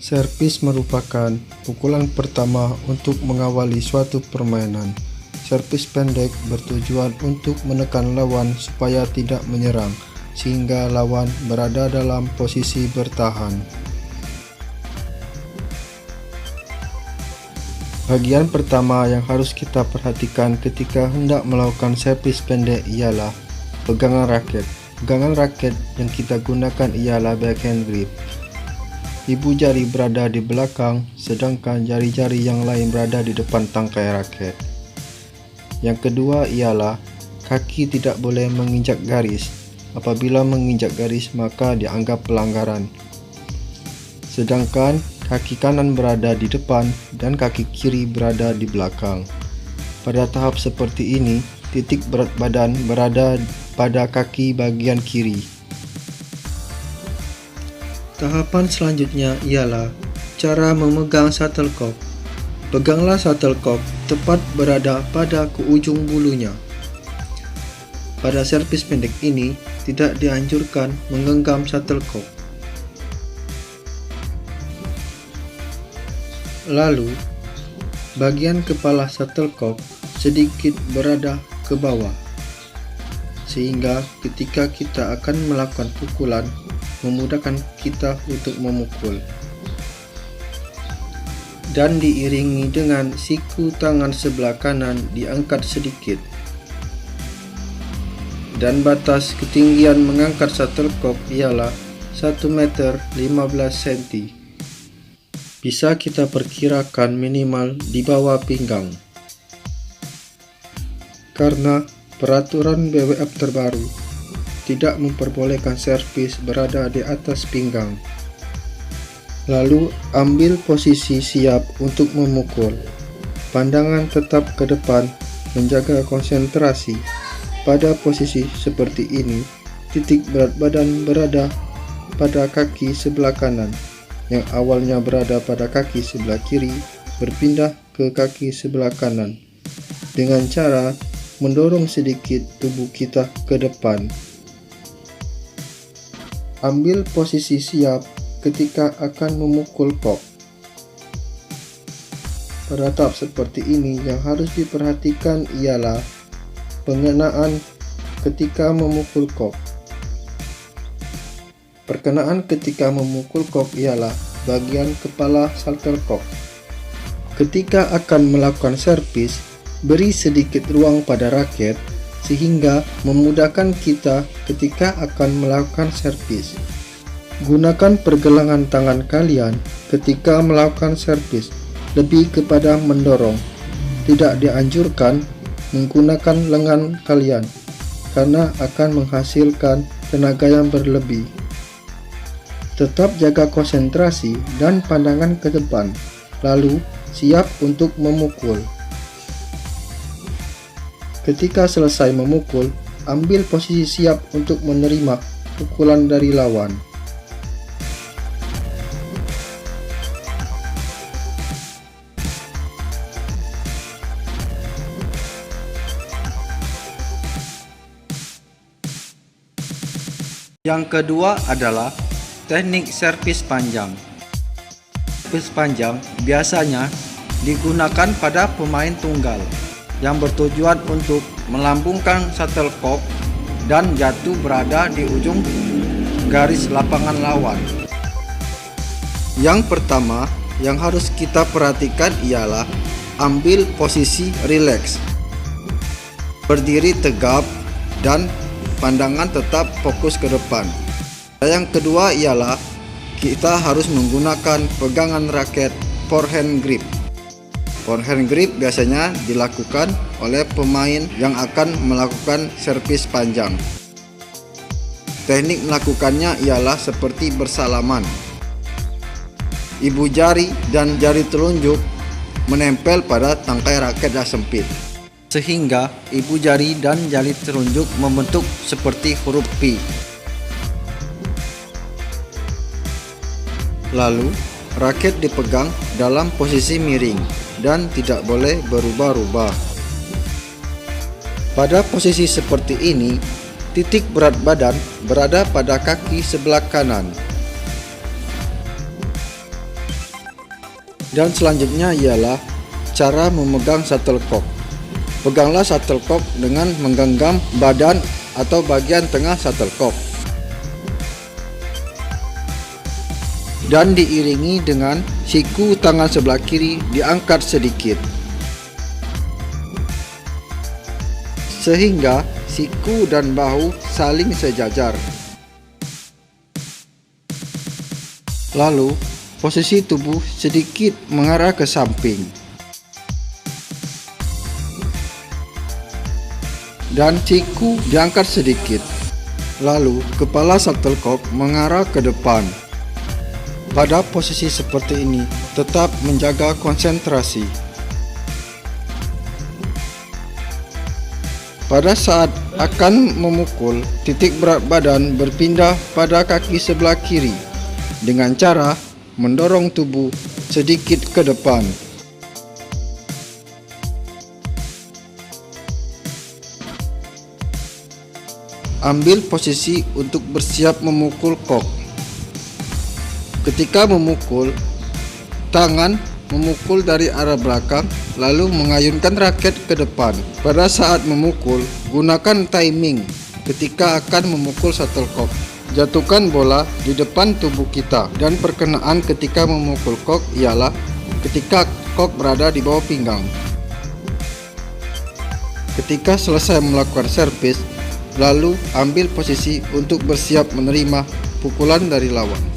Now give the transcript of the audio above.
Servis merupakan pukulan pertama untuk mengawali suatu permainan. Servis pendek bertujuan untuk menekan lawan supaya tidak menyerang, sehingga lawan berada dalam posisi bertahan. Bagian pertama yang harus kita perhatikan ketika hendak melakukan servis pendek ialah pegangan raket. Pegangan raket yang kita gunakan ialah backhand grip. Ibu jari berada di belakang, sedangkan jari-jari yang lain berada di depan tangkai raket. Yang kedua ialah kaki tidak boleh menginjak garis. Apabila menginjak garis maka dianggap pelanggaran. Sedangkan kaki kanan berada di depan dan kaki kiri berada di belakang. Pada tahap seperti ini, titik berat badan berada pada kaki bagian kiri. Tahapan selanjutnya ialah cara memegang shuttlecock. Peganglah shuttlecock tepat berada pada ke ujung bulunya. Pada servis pendek ini, tidak dianjurkan menggenggam shuttlecock. Lalu, bagian kepala shuttlecock sedikit berada ke bawah, sehingga ketika kita akan melakukan pukulan, memudahkan kita untuk memukul. Dan diiringi dengan siku tangan sebelah kanan diangkat sedikit. Dan batas ketinggian mengangkat shuttlecock ialah 1 meter 15 cm. Bisa kita perkirakan minimal di bawah pinggang. Karena peraturan BWF terbaru tidak memperbolehkan servis berada di atas pinggang. Lalu ambil posisi siap untuk memukul. Pandangan tetap ke depan, menjaga konsentrasi. Pada posisi seperti ini, titik berat badan berada pada kaki sebelah kanan, yang awalnya berada pada kaki sebelah kiri, berpindah ke kaki sebelah kanan, dengan cara mendorong sedikit tubuh kita ke depan. Ambil posisi siap ketika akan memukul kok. Pada tahap seperti ini yang harus diperhatikan ialah pengenaan ketika memukul kok. Perkenaan ketika memukul kok ialah bagian kepala shuttlecock. Ketika akan melakukan servis, beri sedikit ruang pada raket sehingga memudahkan kita ketika akan melakukan servis. Gunakan pergelangan tangan kalian ketika melakukan servis, lebih kepada mendorong. Tidak dianjurkan menggunakan lengan kalian karena akan menghasilkan tenaga yang berlebih. Tetap jaga konsentrasi dan pandangan ke depan, lalu siap untuk memukul. Ketika selesai memukul, ambil posisi siap untuk menerima pukulan dari lawan. Yang kedua adalah teknik servis panjang. Servis panjang biasanya digunakan pada pemain tunggal yang bertujuan untuk melambungkan shuttlecock dan jatuh berada di ujung garis lapangan lawan. Yang pertama yang harus kita perhatikan ialah ambil posisi rileks, berdiri tegap dan pandangan tetap fokus ke depan. Yang kedua ialah kita harus menggunakan pegangan raket forehand grip. Forehand grip biasanya dilakukan oleh pemain yang akan melakukan servis panjang. Teknik melakukannya ialah seperti bersalaman. Ibu jari dan jari telunjuk menempel pada tangkai raket yang sempit, sehingga ibu jari dan jari telunjuk membentuk seperti huruf P. Lalu, raket dipegang dalam posisi miring dan tidak boleh berubah-ubah. Pada posisi seperti ini, titik berat badan berada pada kaki sebelah kanan. Dan selanjutnya ialah cara memegang shuttlecock. Peganglah shuttlecock dengan menggenggam badan atau bagian tengah shuttlecock dan diiringi dengan siku tangan sebelah kiri diangkat sedikit sehingga siku dan bahu saling sejajar. Lalu posisi tubuh sedikit mengarah ke samping dan siku diangkat sedikit. Lalu kepala shuttlecock mengarah ke depan. Pada posisi seperti ini, tetap menjaga konsentrasi. Pada saat akan memukul, titik berat badan berpindah pada kaki sebelah kiri dengan cara mendorong tubuh sedikit ke depan. Ambil posisi untuk bersiap memukul kok. Ketika memukul, tangan memukul dari arah belakang lalu mengayunkan raket ke depan. Pada saat memukul, gunakan timing ketika akan memukul shuttlecock. Jatuhkan bola di depan tubuh kita dan perkenaan ketika memukul kok ialah ketika kok berada di bawah pinggang. Ketika selesai melakukan servis, lalu ambil posisi untuk bersiap menerima pukulan dari lawan.